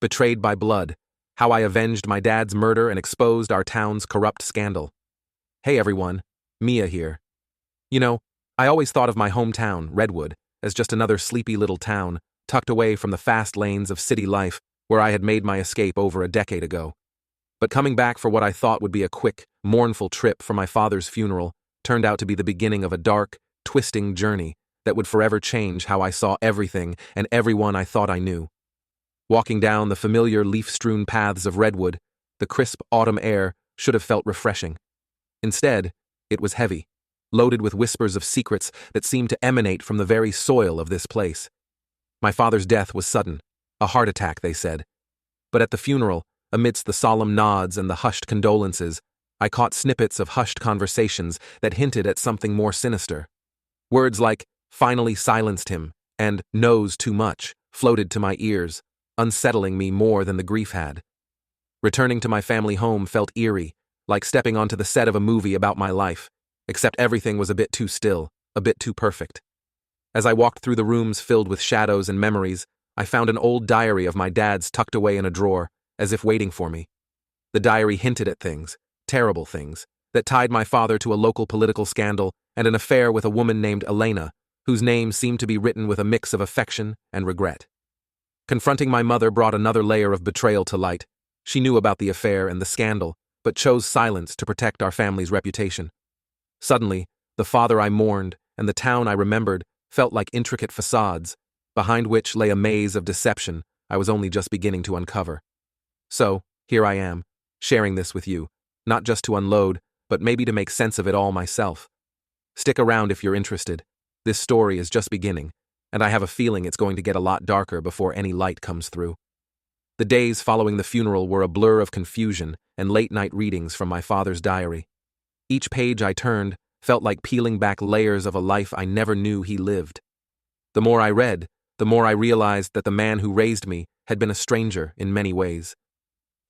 Betrayed by blood, how I avenged my dad's murder and exposed our town's corrupt scandal. Hey everyone, Mia here. You know, I always thought of my hometown, Redwood, as just another sleepy little town, tucked away from the fast lanes of city life where I had made my escape over a decade ago. But coming back for what I thought would be a quick, mournful trip for my father's funeral turned out to be the beginning of a dark, twisting journey that would forever change how I saw everything and everyone I thought I knew. Walking down the familiar leaf-strewn paths of Redwood, the crisp autumn air should have felt refreshing. Instead, it was heavy, loaded with whispers of secrets that seemed to emanate from the very soil of this place. My father's death was sudden, a heart attack, they said. But at the funeral, amidst the solemn nods and the hushed condolences, I caught snippets of hushed conversations that hinted at something more sinister. Words like, "finally silenced him," and "knows too much," floated to my ears, unsettling me more than the grief had. Returning to my family home felt eerie, like stepping onto the set of a movie about my life, except everything was a bit too still, a bit too perfect. As I walked through the rooms filled with shadows and memories, I found an old diary of my dad's tucked away in a drawer, as if waiting for me. The diary hinted at things, terrible things, that tied my father to a local political scandal and an affair with a woman named Elena, whose name seemed to be written with a mix of affection and regret. Confronting my mother brought another layer of betrayal to light. She knew about the affair and the scandal, but chose silence to protect our family's reputation. Suddenly, the father I mourned and the town I remembered felt like intricate facades, behind which lay a maze of deception I was only just beginning to uncover. So, here I am, sharing this with you, not just to unload, but maybe to make sense of it all myself. Stick around if you're interested. This story is just beginning, and I have a feeling it's going to get a lot darker before any light comes through. The days following the funeral were a blur of confusion and late-night readings from my father's diary. Each page I turned felt like peeling back layers of a life I never knew he lived. The more I read, the more I realized that the man who raised me had been a stranger in many ways.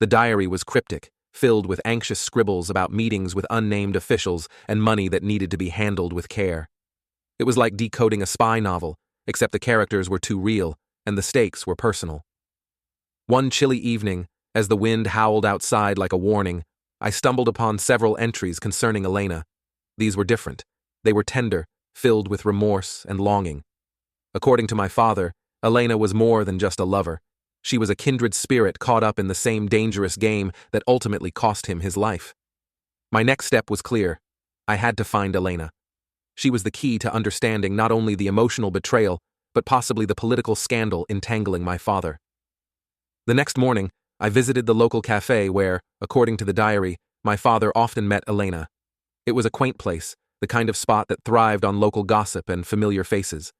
The diary was cryptic, filled with anxious scribbles about meetings with unnamed officials and money that needed to be handled with care. It was like decoding a spy novel, except the characters were too real and the stakes were personal. One chilly evening, as the wind howled outside like a warning, I stumbled upon several entries concerning Elena. These were different. They were tender, filled with remorse and longing. According to my father, Elena was more than just a lover. She was a kindred spirit caught up in the same dangerous game that ultimately cost him his life. My next step was clear. I had to find Elena. She was the key to understanding not only the emotional betrayal, but possibly the political scandal entangling my father. The next morning, I visited the local cafe where, according to the diary, my father often met Elena. It was a quaint place, the kind of spot that thrived on local gossip and familiar faces.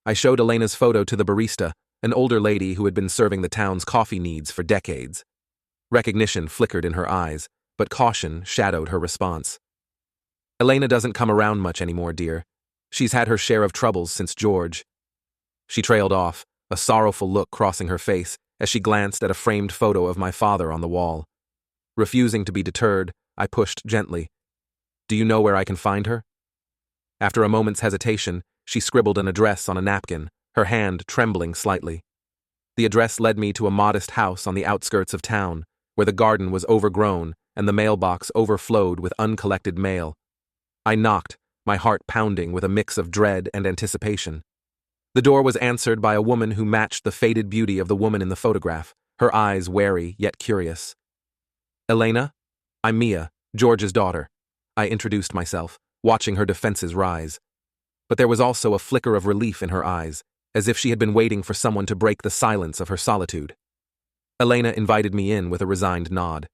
I showed Elena's photo to the barista, an older lady who had been serving the town's coffee needs for decades. Recognition flickered in her eyes, but caution shadowed her response. "Elena doesn't come around much anymore, dear. She's had her share of troubles since George." She trailed off, a sorrowful look crossing her face as she glanced at a framed photo of my father on the wall. Refusing to be deterred, I pushed gently. "Do you know where I can find her?" After a moment's hesitation, she scribbled an address on a napkin, her hand trembling slightly. The address led me to a modest house on the outskirts of town, where the garden was overgrown and the mailbox overflowed with uncollected mail. I knocked, my heart pounding with a mix of dread and anticipation. The door was answered by a woman who matched the faded beauty of the woman in the photograph, her eyes wary yet curious. "Elena? I'm Mia, George's daughter," I introduced myself, watching her defenses rise. But there was also a flicker of relief in her eyes, as if she had been waiting for someone to break the silence of her solitude. Elena invited me in with a resigned nod.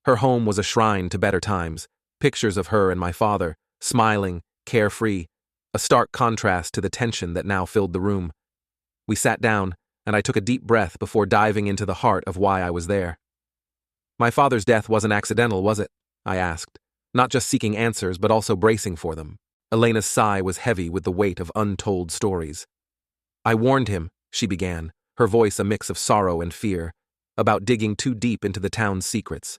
Her home was a shrine to better times, pictures of her and my father, smiling, carefree, a stark contrast to the tension that now filled the room. We sat down, and I took a deep breath before diving into the heart of why I was there. "My father's death wasn't accidental, was it?" I asked, not just seeking answers but also bracing for them. Elena's sigh was heavy with the weight of untold stories. "I warned him," she began, her voice a mix of sorrow and fear, "about digging too deep into the town's secrets.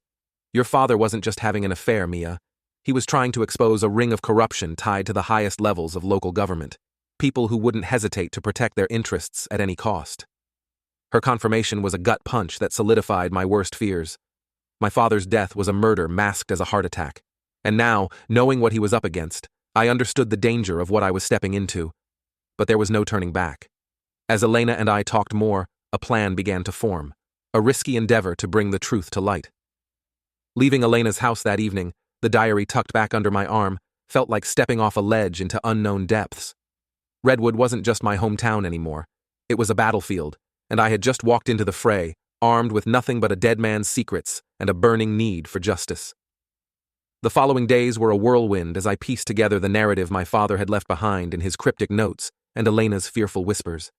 Your father wasn't just having an affair, Mia. He was trying to expose a ring of corruption tied to the highest levels of local government, people who wouldn't hesitate to protect their interests at any cost." Her confirmation was a gut punch that solidified my worst fears. My father's death was a murder masked as a heart attack. And now, knowing what he was up against, I understood the danger of what I was stepping into. But there was no turning back. As Elena and I talked more, a plan began to form, a risky endeavor to bring the truth to light. Leaving Elena's house that evening, the diary tucked back under my arm, felt like stepping off a ledge into unknown depths. Redwood wasn't just my hometown anymore. It was a battlefield, and I had just walked into the fray, armed with nothing but a dead man's secrets and a burning need for justice. The following days were a whirlwind as I pieced together the narrative my father had left behind in his cryptic notes and Elena's fearful whispers.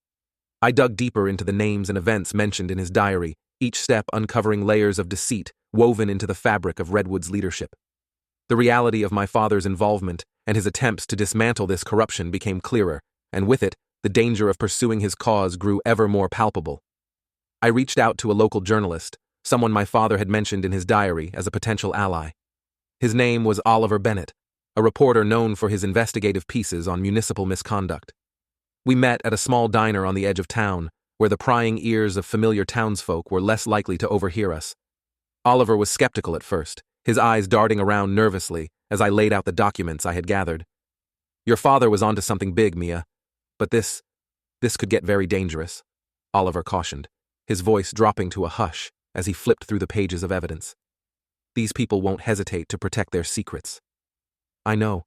I dug deeper into the names and events mentioned in his diary, each step uncovering layers of deceit woven into the fabric of Redwood's leadership. The reality of my father's involvement and his attempts to dismantle this corruption became clearer, and with it, the danger of pursuing his cause grew ever more palpable. I reached out to a local journalist, someone my father had mentioned in his diary as a potential ally. His name was Oliver Bennett, a reporter known for his investigative pieces on municipal misconduct. We met at a small diner on the edge of town, where the prying ears of familiar townsfolk were less likely to overhear us. Oliver was skeptical at first, his eyes darting around nervously as I laid out the documents I had gathered. "Your father was onto something big, Mia. But this could get very dangerous," Oliver cautioned, his voice dropping to a hush as he flipped through the pages of evidence. "These people won't hesitate to protect their secrets." "I know,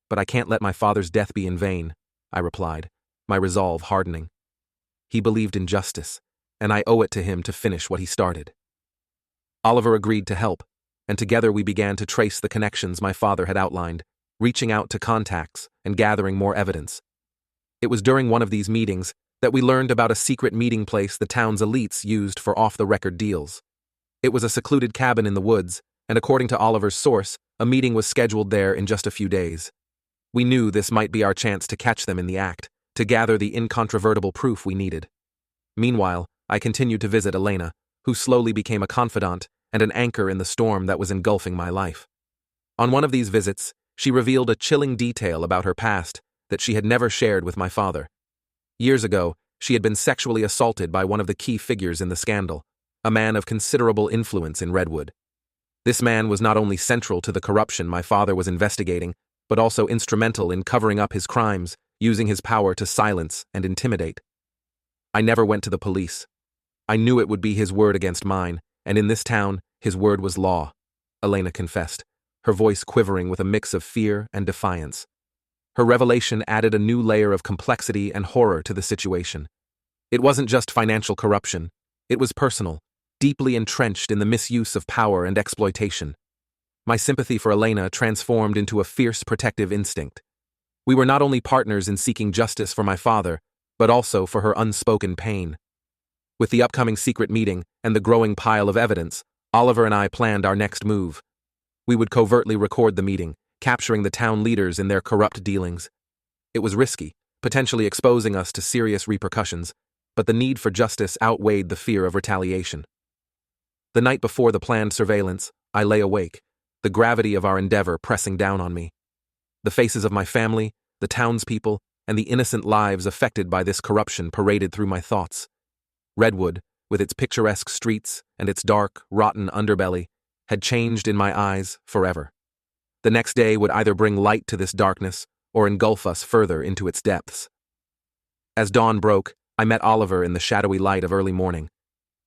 but I can't let my father's death be in vain," I replied, my resolve hardening. He believed in justice, and I owe it to him to finish what he started. Oliver agreed to help, and together we began to trace the connections my father had outlined, reaching out to contacts and gathering more evidence. It was during one of these meetings that we learned about a secret meeting place the town's elites used for off-the-record deals. It was a secluded cabin in the woods, and according to Oliver's source, a meeting was scheduled there in just a few days. We knew this might be our chance to catch them in the act, to gather the incontrovertible proof we needed. Meanwhile, I continued to visit Elena, who slowly became a confidant and an anchor in the storm that was engulfing my life. On one of these visits, she revealed a chilling detail about her past that she had never shared with my father. Years ago, she had been sexually assaulted by one of the key figures in the scandal, a man of considerable influence in Redwood. This man was not only central to the corruption my father was investigating, but also instrumental in covering up his crimes, using his power to silence and intimidate. I never went to the police. I knew it would be his word against mine, and in this town, his word was law, Elena confessed, her voice quivering with a mix of fear and defiance. Her revelation added a new layer of complexity and horror to the situation. It wasn't just financial corruption, it was personal, deeply entrenched in the misuse of power and exploitation. My sympathy for Elena transformed into a fierce protective instinct. We were not only partners in seeking justice for my father, but also for her unspoken pain. With the upcoming secret meeting and the growing pile of evidence, Oliver and I planned our next move. We would covertly record the meeting, capturing the town leaders in their corrupt dealings. It was risky, potentially exposing us to serious repercussions, but the need for justice outweighed the fear of retaliation. The night before the planned surveillance, I lay awake, the gravity of our endeavor pressing down on me. The faces of my family, the townspeople, and the innocent lives affected by this corruption paraded through my thoughts. Redwood, with its picturesque streets and its dark, rotten underbelly, had changed in my eyes forever. The next day would either bring light to this darkness or engulf us further into its depths. As dawn broke, I met Oliver in the shadowy light of early morning.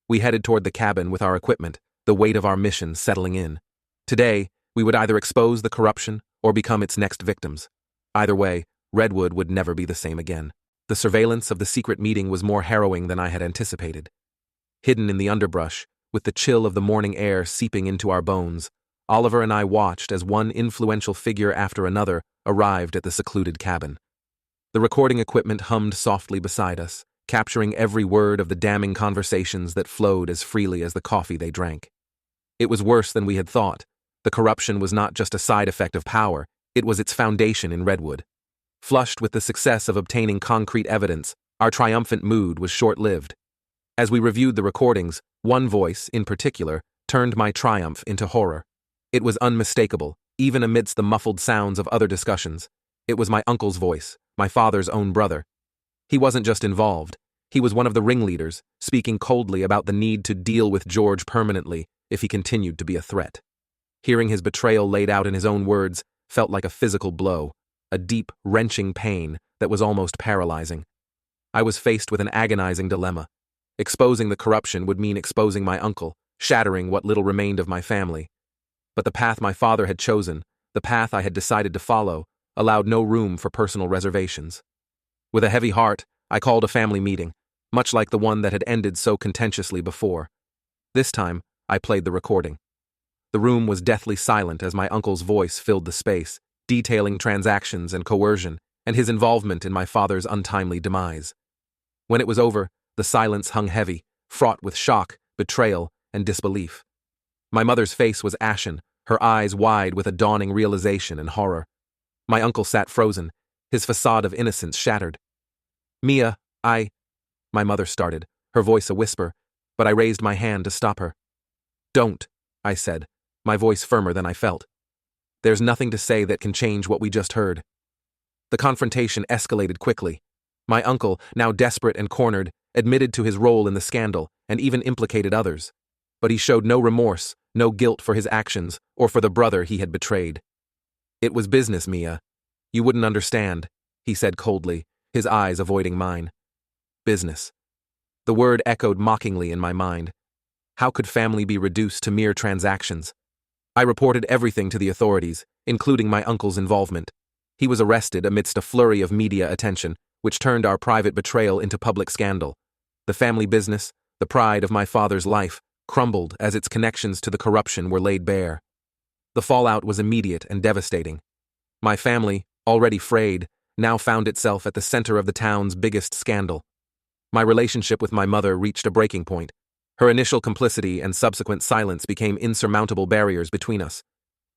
We headed toward the cabin with our equipment, the weight of our mission settling in. Today, we would either expose the corruption or become its next victims. Either way, Redwood would never be the same again. The surveillance of the secret meeting was more harrowing than I had anticipated. Hidden in the underbrush, with the chill of the morning air seeping into our bones, Oliver and I watched as one influential figure after another arrived at the secluded cabin. The recording equipment hummed softly beside us, capturing every word of the damning conversations that flowed as freely as the coffee they drank. It was worse than we had thought. The corruption was not just a side effect of power, it was its foundation in Redwood. Flushed with the success of obtaining concrete evidence, our triumphant mood was short-lived. As we reviewed the recordings, one voice, in particular, turned my triumph into horror. It was unmistakable, even amidst the muffled sounds of other discussions. It was my uncle's voice, my father's own brother. He wasn't just involved, He was one of the ringleaders, speaking coldly about the need to deal with George permanently if he continued to be a threat. Hearing his betrayal laid out in his own words felt like a physical blow, a deep, wrenching pain that was almost paralyzing. I was faced with an agonizing dilemma. Exposing the corruption would mean exposing my uncle, shattering what little remained of my family. But the path my father had chosen, the path I had decided to follow, allowed no room for personal reservations. With a heavy heart, I called a family meeting, much like the one that had ended so contentiously before. This time, I played the recording. The room was deathly silent as my uncle's voice filled the space, detailing transactions and coercion, and his involvement in my father's untimely demise. When it was over, the silence hung heavy, fraught with shock, betrayal, and disbelief. My mother's face was ashen, her eyes wide with a dawning realization and horror. My uncle sat frozen, his facade of innocence shattered. "Mia, my mother started, her voice a whisper, but I raised my hand to stop her. "Don't," I said, my voice firmer than I felt. "There's nothing to say that can change what we just heard." The confrontation escalated quickly. My uncle, now desperate and cornered, admitted to his role in the scandal and even implicated others. But he showed no remorse, no guilt for his actions or for the brother he had betrayed. "It was business, Mia. You wouldn't understand," he said coldly, his eyes avoiding mine. Business. The word echoed mockingly in my mind. How could family be reduced to mere transactions? I reported everything to the authorities, including my uncle's involvement. He was arrested amidst a flurry of media attention, which turned our private betrayal into public scandal. The family business, the pride of my father's life, crumbled as its connections to the corruption were laid bare. The fallout was immediate and devastating. My family, already frayed, now found itself at the center of the town's biggest scandal. My relationship with my mother reached a breaking point. Her initial complicity and subsequent silence became insurmountable barriers between us.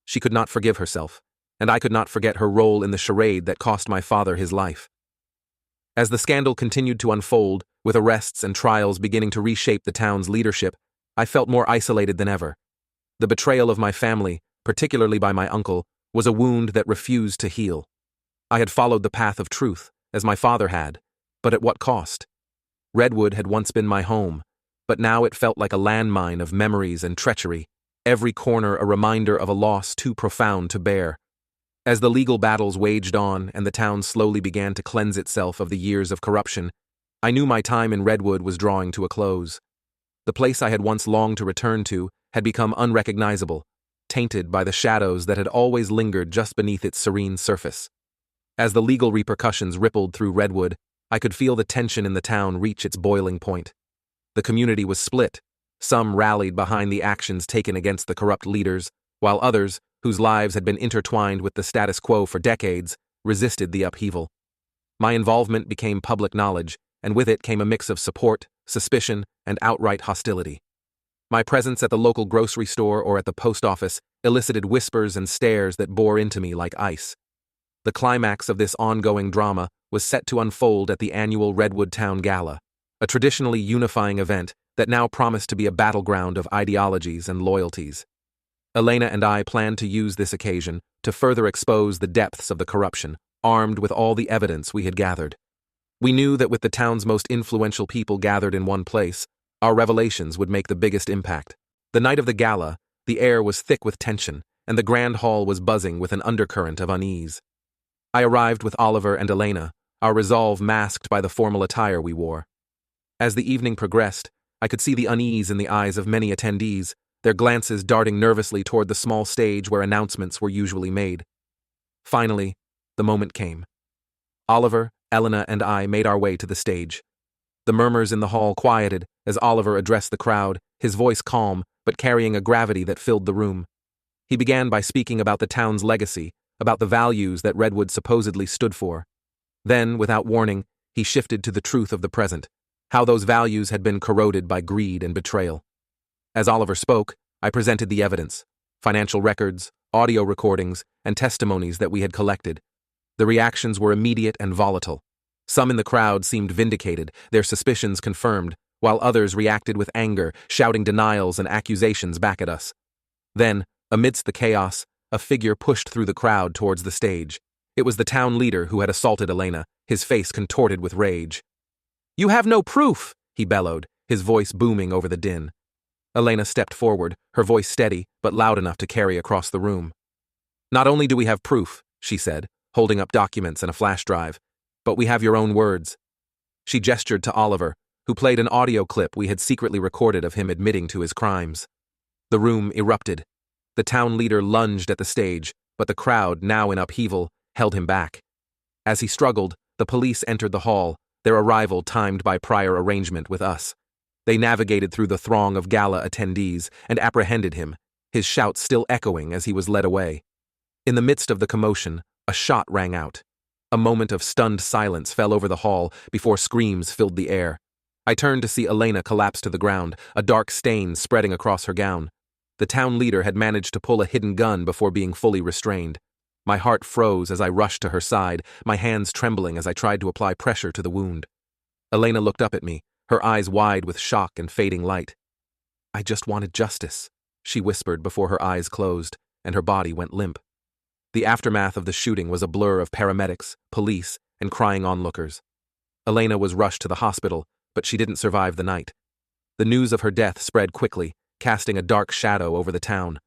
She could not forgive herself, and I could not forget her role in the charade that cost my father his life. As the scandal continued to unfold, with arrests and trials beginning to reshape the town's leadership, I felt more isolated than ever. The betrayal of my family, particularly by my uncle, was a wound that refused to heal. I had followed the path of truth, as my father had, but at what cost? Redwood had once been my home, but now it felt like a landmine of memories and treachery, every corner a reminder of a loss too profound to bear. As the legal battles waged on and the town slowly began to cleanse itself of the years of corruption, I knew my time in Redwood was drawing to a close. The place I had once longed to return to had become unrecognizable, tainted by the shadows that had always lingered just beneath its serene surface. As the legal repercussions rippled through Redwood, I could feel the tension in the town reach its boiling point. The community was split. Some rallied behind the actions taken against the corrupt leaders, while others, whose lives had been intertwined with the status quo for decades, resisted the upheaval. My involvement became public knowledge, and with it came a mix of support, suspicion, and outright hostility. My presence at the local grocery store or at the post office elicited whispers and stares that bore into me like ice. The climax of this ongoing drama was set to unfold at the annual Redwood Town Gala, a traditionally unifying event that now promised to be a battleground of ideologies and loyalties. Elena and I planned to use this occasion to further expose the depths of the corruption, armed with all the evidence we had gathered. We knew that with the town's most influential people gathered in one place, our revelations would make the biggest impact. The night of the gala, the air was thick with tension, and the grand hall was buzzing with an undercurrent of unease. I arrived with Oliver and Elena, our resolve masked by the formal attire we wore. As the evening progressed, I could see the unease in the eyes of many attendees, their glances darting nervously toward the small stage where announcements were usually made. Finally, the moment came. Oliver, Elena, and I made our way to the stage. The murmurs in the hall quieted as Oliver addressed the crowd, his voice calm but carrying a gravity that filled the room. He began by speaking about the town's legacy, about the values that Redwood supposedly stood for. Then, without warning, he shifted to the truth of the present, how those values had been corroded by greed and betrayal. As Oliver spoke, I presented the evidence, financial records, audio recordings, and testimonies that we had collected. The reactions were immediate and volatile. Some in the crowd seemed vindicated, their suspicions confirmed, while others reacted with anger, shouting denials and accusations back at us. Then, amidst the chaos, a figure pushed through the crowd towards the stage. It was the town leader who had assaulted Elena, his face contorted with rage. "You have no proof!" he bellowed, his voice booming over the din. Elena stepped forward, her voice steady, but loud enough to carry across the room. "Not only do we have proof," she said, holding up documents and a flash drive, "but we have your own words." She gestured to Oliver, who played an audio clip we had secretly recorded of him admitting to his crimes. The room erupted. The town leader lunged at the stage, but the crowd, now in upheaval, held him back. As he struggled, the police entered the hall, their arrival timed by prior arrangement with us. They navigated through the throng of gala attendees and apprehended him, his shouts still echoing as he was led away. In the midst of the commotion, a shot rang out. A moment of stunned silence fell over the hall before screams filled the air. I turned to see Elena collapse to the ground, a dark stain spreading across her gown. The town leader had managed to pull a hidden gun before being fully restrained. My heart froze as I rushed to her side, my hands trembling as I tried to apply pressure to the wound. Elena looked up at me, her eyes wide with shock and fading light. "I just wanted justice," she whispered before her eyes closed, and her body went limp. The aftermath of the shooting was a blur of paramedics, police, and crying onlookers. Elena was rushed to the hospital, but she didn't survive the night. The news of her death spread quickly, casting a dark shadow over the town.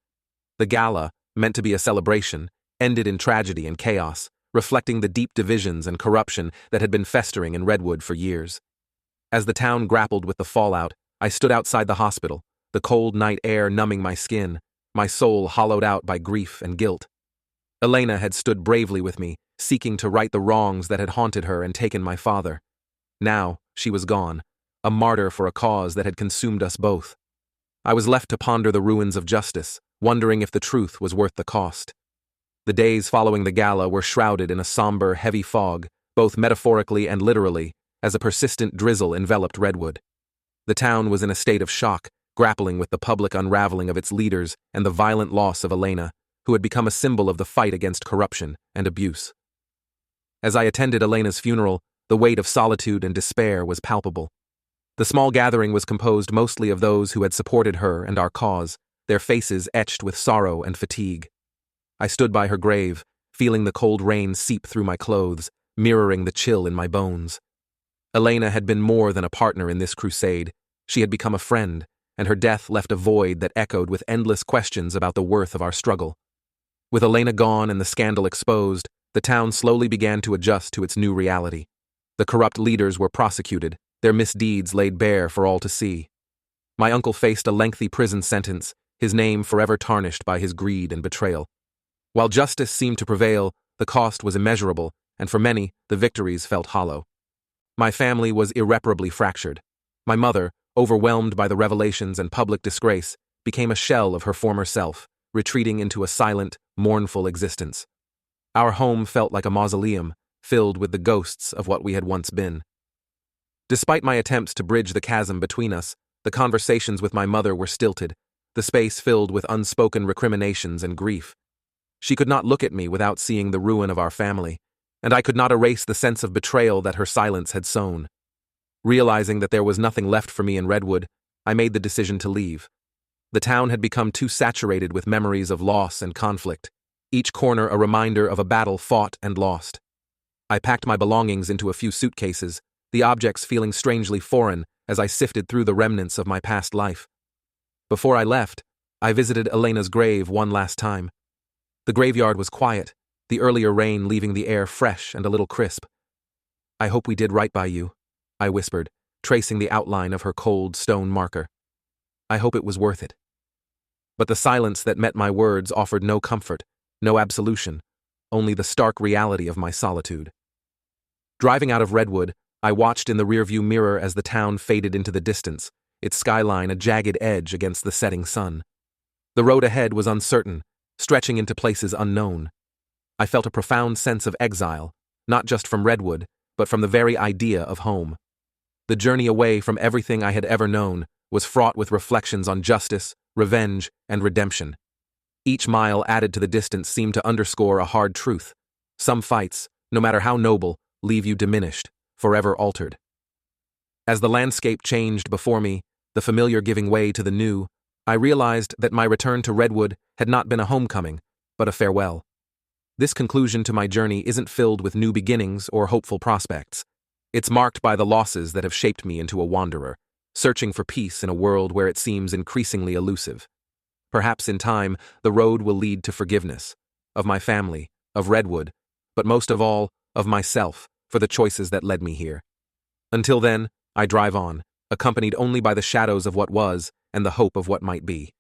The gala, meant to be a celebration, ended in tragedy and chaos, reflecting the deep divisions and corruption that had been festering in Redwood for years. As the town grappled with the fallout, I stood outside the hospital, the cold night air numbing my skin, my soul hollowed out by grief and guilt. Elena had stood bravely with me, seeking to right the wrongs that had haunted her and taken my father. Now, she was gone, a martyr for a cause that had consumed us both. I was left to ponder the ruins of justice, wondering if the truth was worth the cost. The days following the gala were shrouded in a somber, heavy fog, both metaphorically and literally, as a persistent drizzle enveloped Redwood. The town was in a state of shock, grappling with the public unraveling of its leaders and the violent loss of Elena, who had become a symbol of the fight against corruption and abuse. As I attended Elena's funeral, the weight of solitude and despair was palpable. The small gathering was composed mostly of those who had supported her and our cause, their faces etched with sorrow and fatigue. I stood by her grave, feeling the cold rain seep through my clothes, mirroring the chill in my bones. Elena had been more than a partner in this crusade. She had become a friend, and her death left a void that echoed with endless questions about the worth of our struggle. With Elena gone and the scandal exposed, the town slowly began to adjust to its new reality. The corrupt leaders were prosecuted, their misdeeds laid bare for all to see. My uncle faced a lengthy prison sentence, his name forever tarnished by his greed and betrayal. While justice seemed to prevail, the cost was immeasurable, and for many, the victories felt hollow. My family was irreparably fractured. My mother, overwhelmed by the revelations and public disgrace, became a shell of her former self, retreating into a silent, mournful existence. Our home felt like a mausoleum, filled with the ghosts of what we had once been. Despite my attempts to bridge the chasm between us, the conversations with my mother were stilted, the space filled with unspoken recriminations and grief. She could not look at me without seeing the ruin of our family, and I could not erase the sense of betrayal that her silence had sown. Realizing that there was nothing left for me in Redwood, I made the decision to leave. The town had become too saturated with memories of loss and conflict, each corner a reminder of a battle fought and lost. I packed my belongings into a few suitcases, the objects feeling strangely foreign as I sifted through the remnants of my past life. Before I left, I visited Elena's grave one last time. The graveyard was quiet, the earlier rain leaving the air fresh and a little crisp. "I hope we did right by you," I whispered, tracing the outline of her cold stone marker. "I hope it was worth it." But the silence that met my words offered no comfort, no absolution, only the stark reality of my solitude. Driving out of Redwood, I watched in the rearview mirror as the town faded into the distance, its skyline a jagged edge against the setting sun. The road ahead was uncertain, stretching into places unknown. I felt a profound sense of exile, not just from Redwood, but from the very idea of home. The journey away from everything I had ever known was fraught with reflections on justice, revenge, and redemption. Each mile added to the distance seemed to underscore a hard truth. Some fights, no matter how noble, leave you diminished, forever altered. As the landscape changed before me, the familiar giving way to the new, I realized that my return to Redwood had not been a homecoming, but a farewell. This conclusion to my journey isn't filled with new beginnings or hopeful prospects. It's marked by the losses that have shaped me into a wanderer, searching for peace in a world where it seems increasingly elusive. Perhaps in time, the road will lead to forgiveness, of my family, of Redwood, but most of all, of myself, for the choices that led me here. Until then, I drive on, accompanied only by the shadows of what was and the hope of what might be.